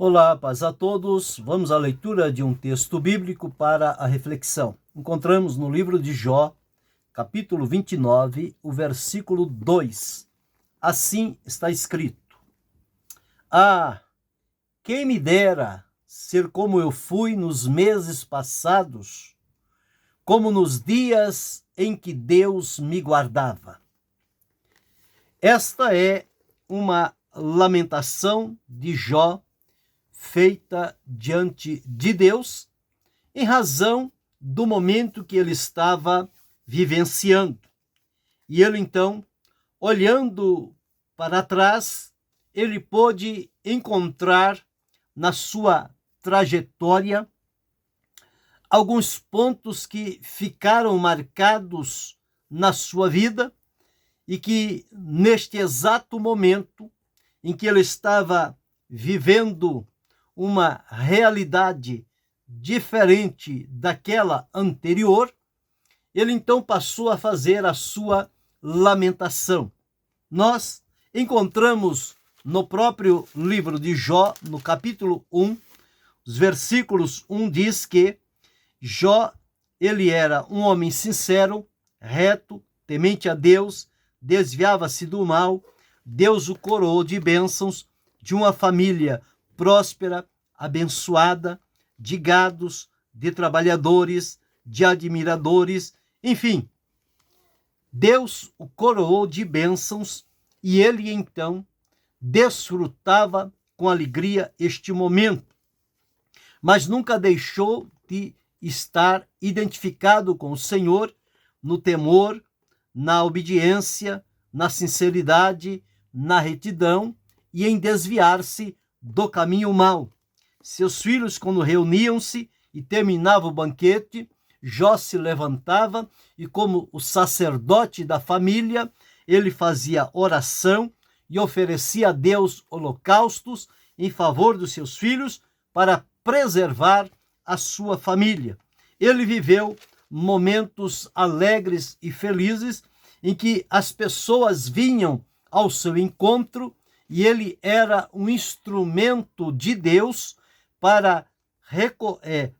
Olá, paz a todos. Vamos à leitura de um texto bíblico para a reflexão. Encontramos no livro de Jó, capítulo 29, o versículo 2. Assim está escrito: Ah, quem me dera ser como eu fui nos meses passados, como nos dias em que Deus me guardava. Esta é uma lamentação de Jó, feita diante de Deus, em razão do momento que ele estava vivenciando. E ele então, olhando para trás, ele pôde encontrar na sua trajetória alguns pontos que ficaram marcados na sua vida e que neste exato momento em que ele estava vivendo uma realidade diferente daquela anterior, ele então passou a fazer a sua lamentação. Nós encontramos no próprio livro de Jó, no capítulo 1, os versículos 1 diz que Jó, ele era um homem sincero, reto, temente a Deus, desviava-se do mal, Deus o coroou de bênçãos, de uma família próspera, abençoada, de gados, de trabalhadores, de admiradores, enfim. Deus o coroou de bênçãos e ele então desfrutava com alegria este momento, mas nunca deixou de estar identificado com o Senhor no temor, na obediência, na sinceridade, na retidão e em desviar-se do caminho mau. Seus filhos, quando reuniam-se e terminava o banquete, Jó se levantava e, como o sacerdote da família, ele fazia oração e oferecia a Deus holocaustos em favor dos seus filhos para preservar a sua família. Ele viveu momentos alegres e felizes em que as pessoas vinham ao seu encontro e ele era um instrumento de Deus para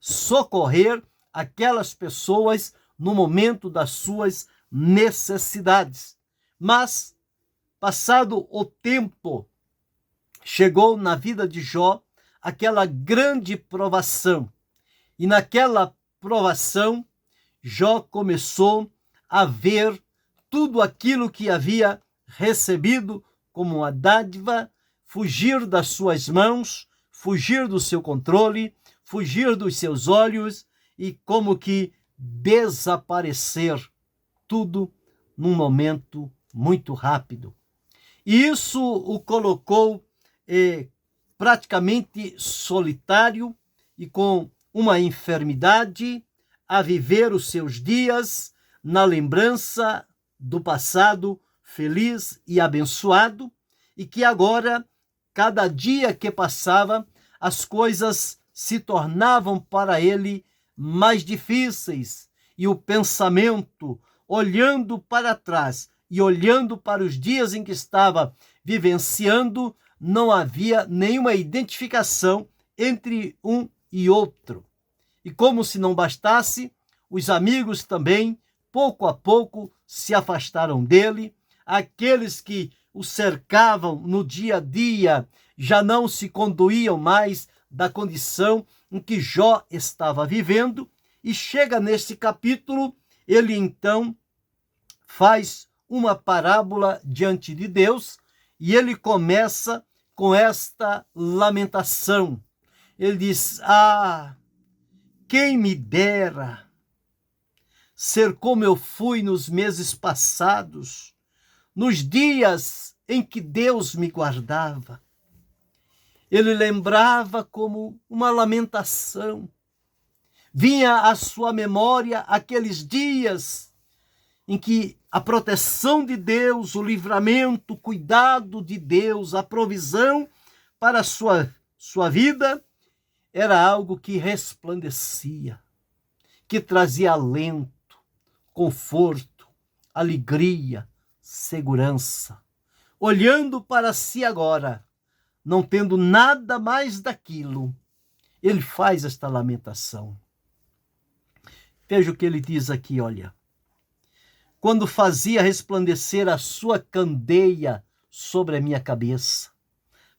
socorrer aquelas pessoas no momento das suas necessidades. Mas, passado o tempo, chegou na vida de Jó aquela grande provação. E naquela provação, Jó começou a ver tudo aquilo que havia recebido como uma dádiva fugir das suas mãos, fugir do seu controle, fugir dos seus olhos e como que desaparecer tudo num momento muito rápido. E isso o colocou praticamente solitário e com uma enfermidade a viver os seus dias na lembrança do passado feliz e abençoado, e que agora, cada dia que passava, as coisas se tornavam para ele mais difíceis, e o pensamento, olhando para trás e olhando para os dias em que estava vivenciando, não havia nenhuma identificação entre um e outro. E como se não bastasse, os amigos também, pouco a pouco, se afastaram dele. Aqueles que o cercavam no dia a dia já não se conduíam mais da condição em que Jó estava vivendo. E chega neste capítulo, ele então faz uma parábola diante de Deus e ele começa com esta lamentação. Ele diz: Ah, quem me dera ser como eu fui nos meses passados, nos dias em que Deus me guardava. Ele lembrava como uma lamentação. Vinha à sua memória aqueles dias em que a proteção de Deus, o livramento, o cuidado de Deus, a provisão para a sua vida era algo que resplandecia, que trazia alento, conforto, alegria, segurança. Olhando para si agora, não tendo nada mais daquilo, ele faz esta lamentação. Veja o que ele diz aqui, olha. Quando fazia resplandecer a sua candeia sobre a minha cabeça,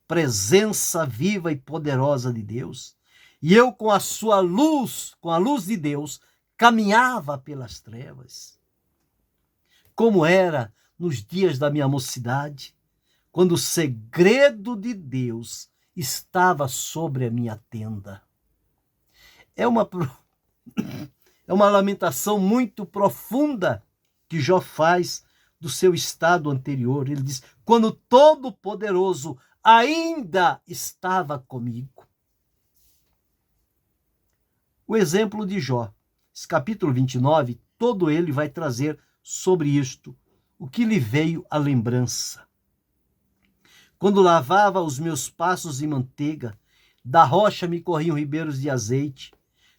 presença viva e poderosa de Deus, e eu com a sua luz, com a luz de Deus, caminhava pelas trevas. Como era nos dias da minha mocidade, quando o segredo de Deus estava sobre a minha tenda. É uma lamentação muito profunda que Jó faz do seu estado anterior. Ele diz: quando o Todo-Poderoso ainda estava comigo. O exemplo de Jó, esse capítulo 29, todo ele vai trazer sobre isto, o que lhe veio à lembrança. Quando lavava os meus passos em manteiga, da rocha me corriam ribeiros de azeite.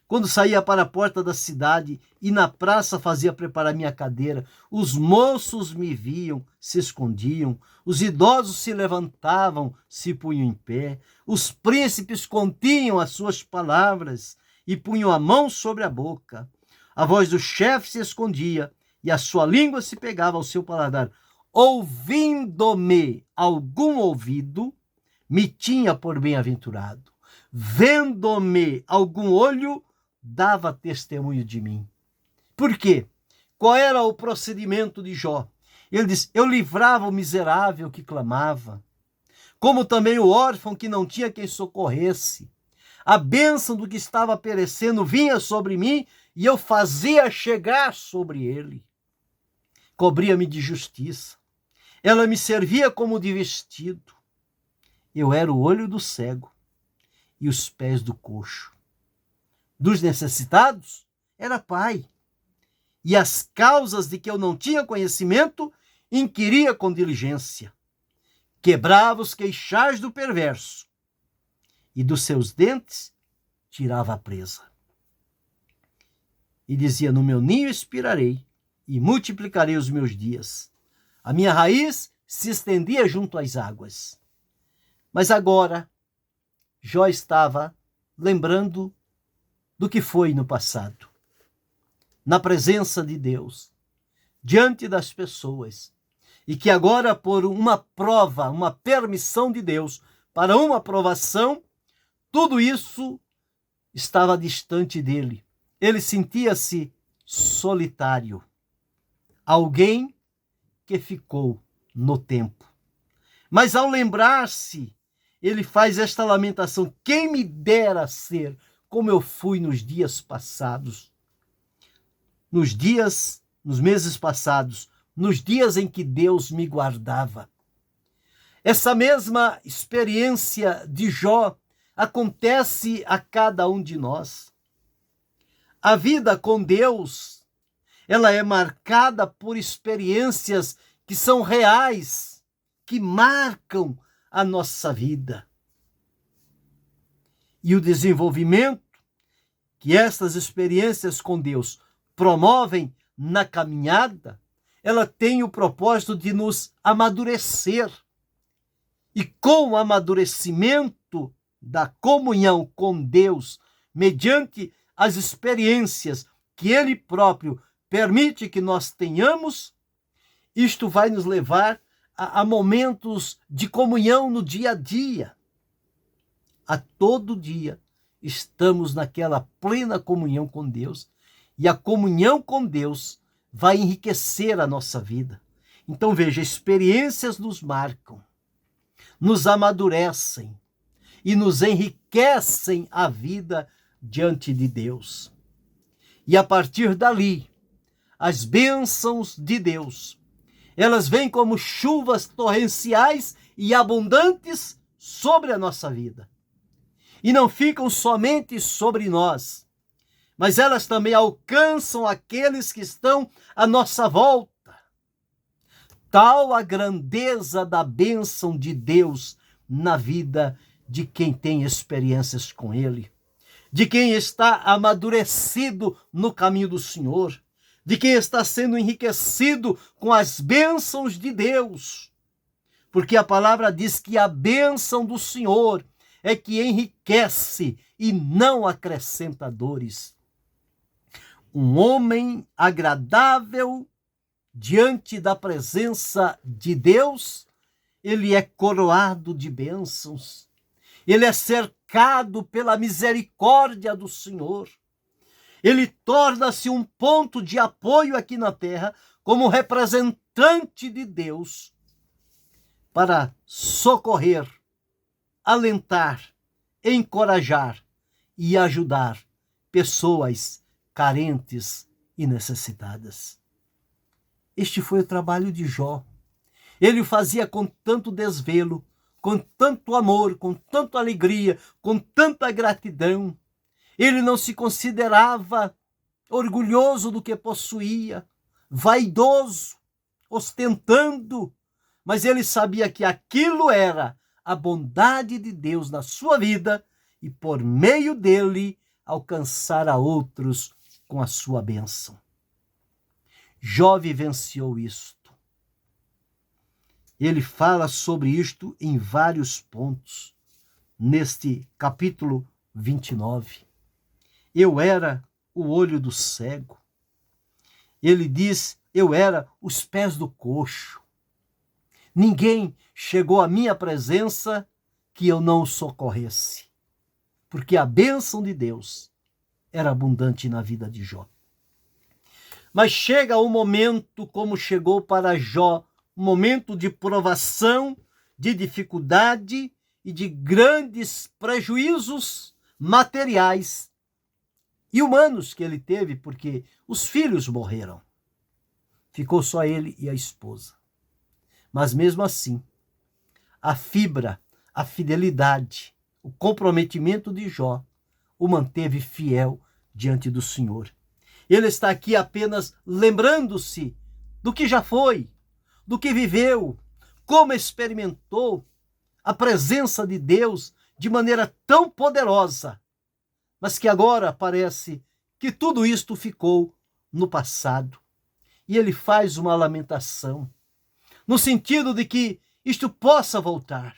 Quando saía para a porta da cidade e na praça fazia preparar minha cadeira, os moços me viam, se escondiam, os idosos se levantavam, se punham em pé, os príncipes continham as suas palavras e punham a mão sobre a boca. A voz do chefe se escondia e a sua língua se pegava ao seu paladar. Ouvindo-me algum ouvido, me tinha por bem-aventurado. Vendo-me algum olho, dava testemunho de mim. Por quê? Qual era o procedimento de Jó? Ele diz: eu livrava o miserável que clamava, como também o órfão que não tinha quem socorresse. A bênção do que estava perecendo vinha sobre mim e eu fazia chegar sobre ele. Cobria-me de justiça. Ela me servia como de vestido. Eu era o olho do cego e os pés do coxo. Dos necessitados, era pai. E as causas de que eu não tinha conhecimento, inquiria com diligência. Quebrava os queixais do perverso e dos seus dentes tirava a presa. E dizia: no meu ninho expirarei e multiplicarei os meus dias. A minha raiz se estendia junto às águas. Mas agora, Jó estava lembrando do que foi no passado. Na presença de Deus, diante das pessoas. E que agora, por uma prova, uma permissão de Deus, para uma aprovação, tudo isso estava distante dele. Ele sentia-se solitário. Alguém que ficou no tempo. Mas ao lembrar-se, ele faz esta lamentação: quem me dera ser como eu fui nos dias passados. Nos meses passados, nos dias em que Deus me guardava. Essa mesma experiência de Jó acontece a cada um de nós. A vida com Deus, ela é marcada por experiências que são reais, que marcam a nossa vida. E o desenvolvimento que essas experiências com Deus promovem na caminhada, ela tem o propósito de nos amadurecer. E com o amadurecimento da comunhão com Deus, mediante as experiências que Ele próprio permite que nós tenhamos, isto vai nos levar a momentos de comunhão no dia a dia. A todo dia estamos naquela plena comunhão com Deus, e a comunhão com Deus vai enriquecer a nossa vida. Então veja, experiências nos marcam, nos amadurecem e nos enriquecem a vida diante de Deus. E a partir dali, as bênçãos de Deus, elas vêm como chuvas torrenciais e abundantes sobre a nossa vida. E não ficam somente sobre nós, mas elas também alcançam aqueles que estão à nossa volta. Tal a grandeza da bênção de Deus na vida de quem tem experiências com Ele, de quem está amadurecido no caminho do Senhor, de quem está sendo enriquecido com as bênçãos de Deus. porque a palavra diz que a bênção do Senhor é que enriquece e não acrescenta dores. Um homem agradável diante da presença de Deus, ele é coroado de bênçãos. Ele é cercado pela misericórdia do Senhor. Ele torna-se um ponto de apoio aqui na terra, como representante de Deus, para socorrer, alentar, encorajar e ajudar pessoas carentes e necessitadas. Este foi o trabalho de Jó. Ele o fazia com tanto desvelo, com tanto amor, com tanta alegria, com tanta gratidão. Ele não se considerava orgulhoso do que possuía, vaidoso, ostentando, mas ele sabia que aquilo era a bondade de Deus na sua vida e por meio dele alcançar a outros com a sua bênção. Jó vivenciou isto. Ele fala sobre isto em vários pontos, neste capítulo 29. Eu era o olho do cego. Ele diz, eu era os pés do coxo. Ninguém chegou à minha presença que eu não o socorresse, porque a bênção de Deus era abundante na vida de Jó. Mas chega um momento, como chegou para Jó, um momento de provação, de dificuldade e de grandes prejuízos materiais e humanos que ele teve, porque os filhos morreram. Ficou só ele e a esposa. Mas mesmo assim, a fibra, a fidelidade, o comprometimento de Jó o manteve fiel diante do Senhor. Ele está aqui apenas lembrando-se do que já foi, do que viveu, como experimentou a presença de Deus de maneira tão poderosa, mas que agora parece que tudo isto ficou no passado. E ele faz uma lamentação, no sentido de que isto possa voltar.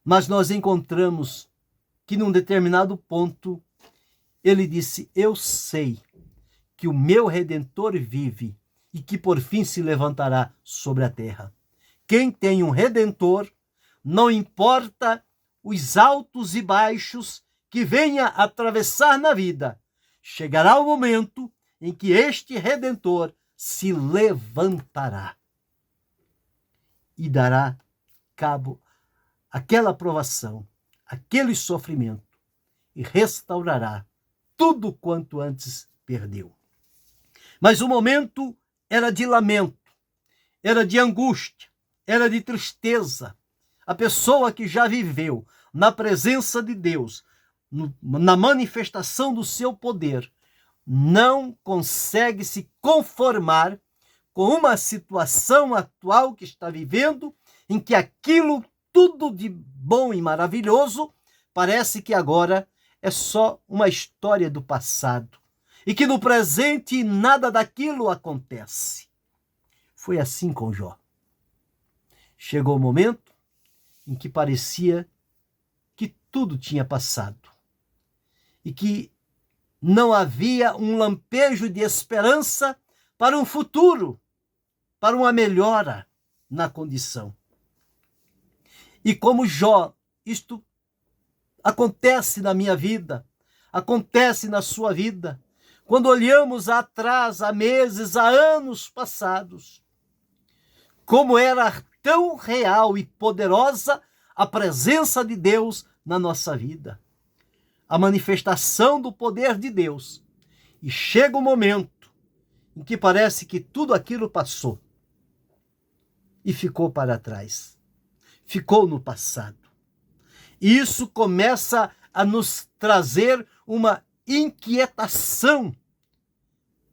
Mas nós encontramos que num determinado ponto, ele disse, eu sei que o meu Redentor vive e que por fim se levantará sobre a terra. Quem tem um Redentor, não importa os altos e baixos que venha atravessar na vida, chegará o momento em que este Redentor se levantará e dará cabo àquela provação, aquele sofrimento, e restaurará tudo quanto antes perdeu. Mas o momento era de lamento, era de angústia, era de tristeza. A pessoa que já viveu na presença de Deus, na manifestação do seu poder, não consegue se conformar com uma situação atual que está vivendo, em que aquilo tudo de bom e maravilhoso parece que agora é só uma história do passado e que no presente nada daquilo acontece. Foi assim com Jó. Chegou o momento em que parecia que tudo tinha passado e que não havia um lampejo de esperança para um futuro, para uma melhora na condição. E como Jó, isto acontece na minha vida, acontece na sua vida, quando olhamos atrás, há meses, há anos passados, como era tão real e poderosa a presença de Deus na nossa vida, a manifestação do poder de Deus. E chega um momento em que parece que tudo aquilo passou e ficou para trás, ficou no passado. E isso começa a nos trazer uma inquietação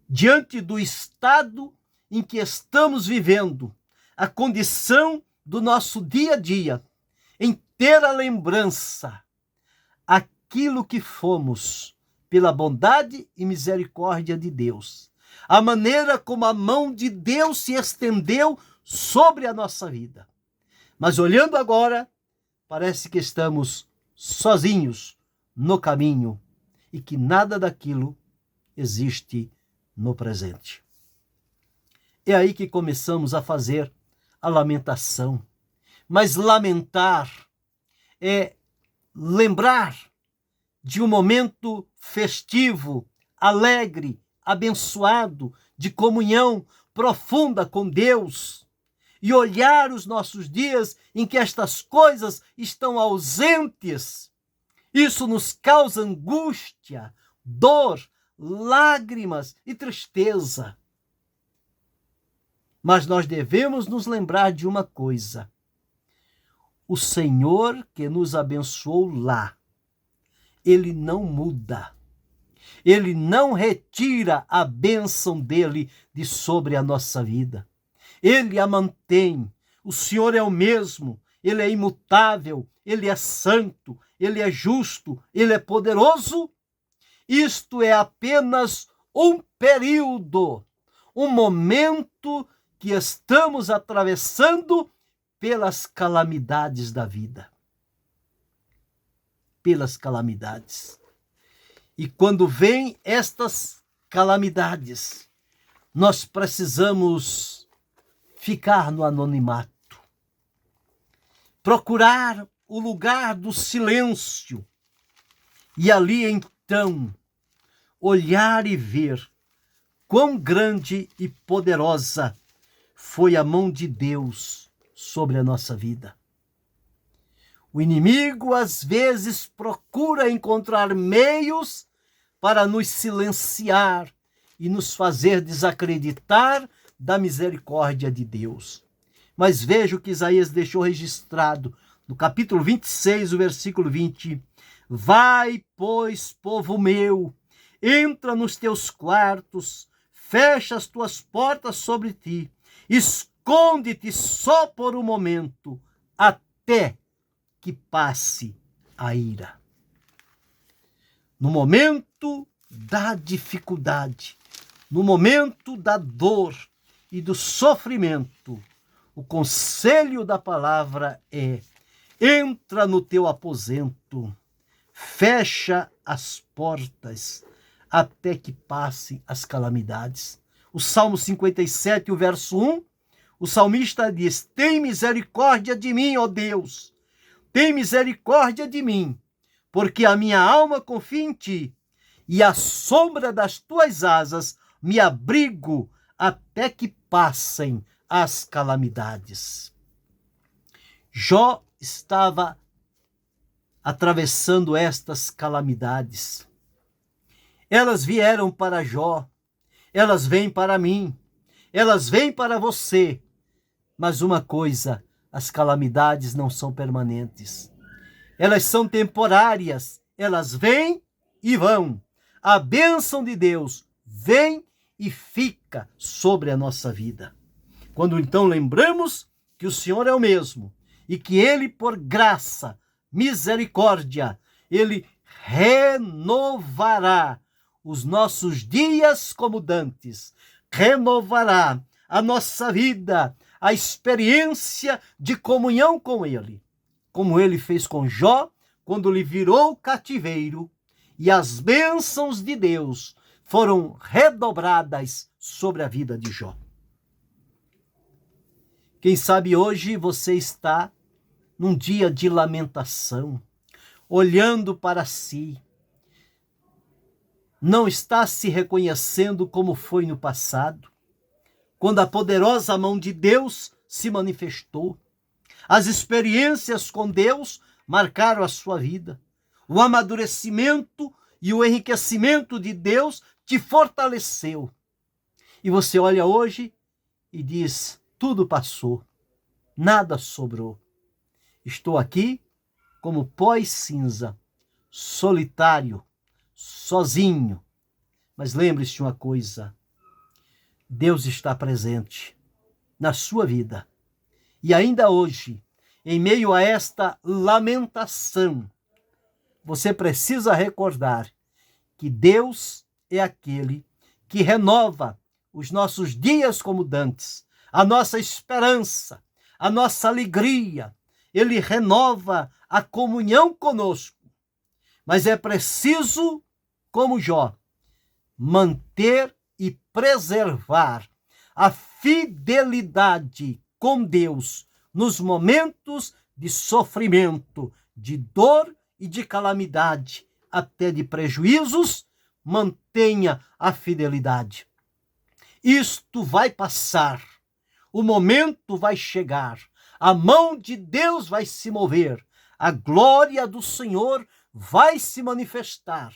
diante do estado em que estamos vivendo, a condição do nosso dia a dia, em ter a lembrança, aquilo que fomos pela bondade e misericórdia de Deus, a maneira como a mão de Deus se estendeu sobre a nossa vida, Mas olhando agora, parece que estamos sozinhos no caminho e que nada daquilo existe no presente. É aí que começamos a fazer a lamentação. Mas lamentar é lembrar de um momento festivo, alegre, abençoado, de comunhão profunda com Deus, e olhar os nossos dias em que estas coisas estão ausentes. Isso nos causa angústia, dor, lágrimas e tristeza. Mas nós devemos nos lembrar de uma coisa: o Senhor que nos abençoou lá, Ele não muda. Ele não retira a bênção dele de sobre a nossa vida. Ele a mantém. O Senhor é o mesmo. Ele é imutável. Ele é santo. Ele é justo. Ele é poderoso. Isto é apenas um período, um momento que estamos atravessando pelas calamidades da vida. Pelas calamidades. E quando vêm estas calamidades, nós precisamos ficar no anonimato, procurar o lugar do silêncio e ali então olhar e ver quão grande e poderosa foi a mão de Deus sobre a nossa vida. O inimigo às vezes procura encontrar meios para nos silenciar e nos fazer desacreditar da misericórdia de Deus. Mas veja o que Isaías deixou registrado no capítulo 26, o versículo 20. Vai, pois, povo meu, entra nos teus quartos, fecha as tuas portas sobre ti, esconde-te só por um momento, até que passe a ira. No momento da dificuldade, no momento da dor e do sofrimento, o conselho da palavra é: entra no teu aposento, fecha as portas, até que passem as calamidades. O Salmo 57, o verso 1, o salmista diz: tem misericórdia de mim, ó Deus, tem misericórdia de mim, porque a minha alma confia em ti, e à sombra das tuas asas me abrigo até que passem as calamidades. Jó estava atravessando estas calamidades. Elas vieram para Jó, elas vêm para mim, elas vêm para você. Mas uma coisa, as calamidades não são permanentes. Elas são temporárias, elas vêm e vão. A bênção de Deus vem e fica sobre a nossa vida. Quando então lembramos que o Senhor é o mesmo e que Ele, por graça, misericórdia, Ele renovará os nossos dias como dantes, renovará a nossa vida, a experiência de comunhão com Ele, como Ele fez com Jó, quando lhe virou o cativeiro, e as bênçãos de Deus foram redobradas sobre a vida de Jó. Quem sabe hoje você está num dia de lamentação, olhando para si, não está se reconhecendo como foi no passado, quando a poderosa mão de Deus se manifestou. As experiências com Deus marcaram a sua vida. O amadurecimento e o enriquecimento de Deus te fortaleceu. E você olha hoje e diz: tudo passou, nada sobrou. Estou aqui como pó e cinza, solitário, sozinho. Mas lembre-se de uma coisa: Deus está presente na sua vida. E ainda hoje, em meio a esta lamentação, você precisa recordar que Deus é aquele que renova os nossos dias como dantes, a nossa esperança, a nossa alegria, ele renova a comunhão conosco. Mas é preciso, como Jó, manter e preservar a fidelidade com Deus nos momentos de sofrimento, de dor e de calamidade, até de prejuízos. Mantenha a fidelidade. Isto vai passar, o momento vai chegar, a mão de Deus vai se mover, a glória do Senhor vai se manifestar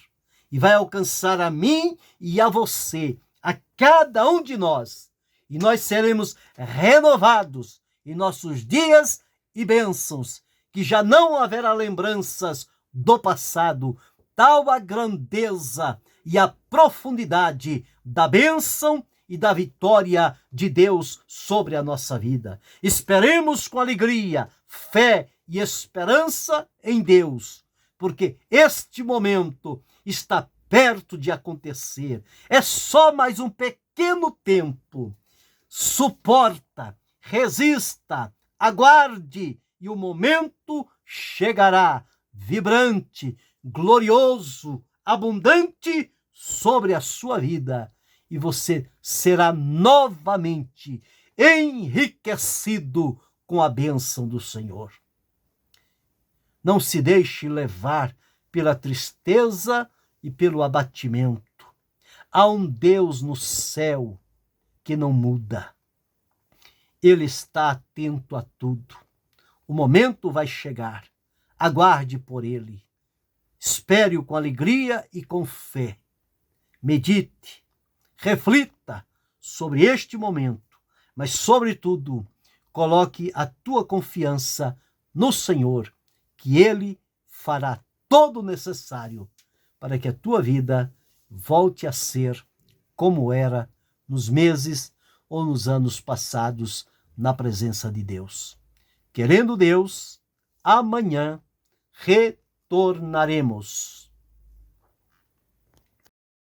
e vai alcançar a mim e a você, a cada um de nós, e nós seremos renovados em nossos dias e bênçãos, que já não haverá lembranças do passado, tal a grandeza e a profundidade da bênção e da vitória de Deus sobre a nossa vida. Esperemos com alegria, fé e esperança em Deus, porque este momento está perto de acontecer. É só mais um pequeno tempo. Suporta, resista, aguarde, e o momento chegará, vibrante, glorioso, abundante sobre a sua vida, e você será novamente enriquecido com a bênção do Senhor. Não se deixe levar pela tristeza e pelo abatimento. Há um Deus no céu que não muda. Ele está atento a tudo. O momento vai chegar. Aguarde por ele. Espere-o com alegria e com fé. Medite, reflita sobre este momento, mas, sobretudo, coloque a tua confiança no Senhor, que ele fará todo o necessário para que a tua vida volte a ser como era nos meses ou nos anos passados na presença de Deus. Querendo Deus, amanhã retornaremos.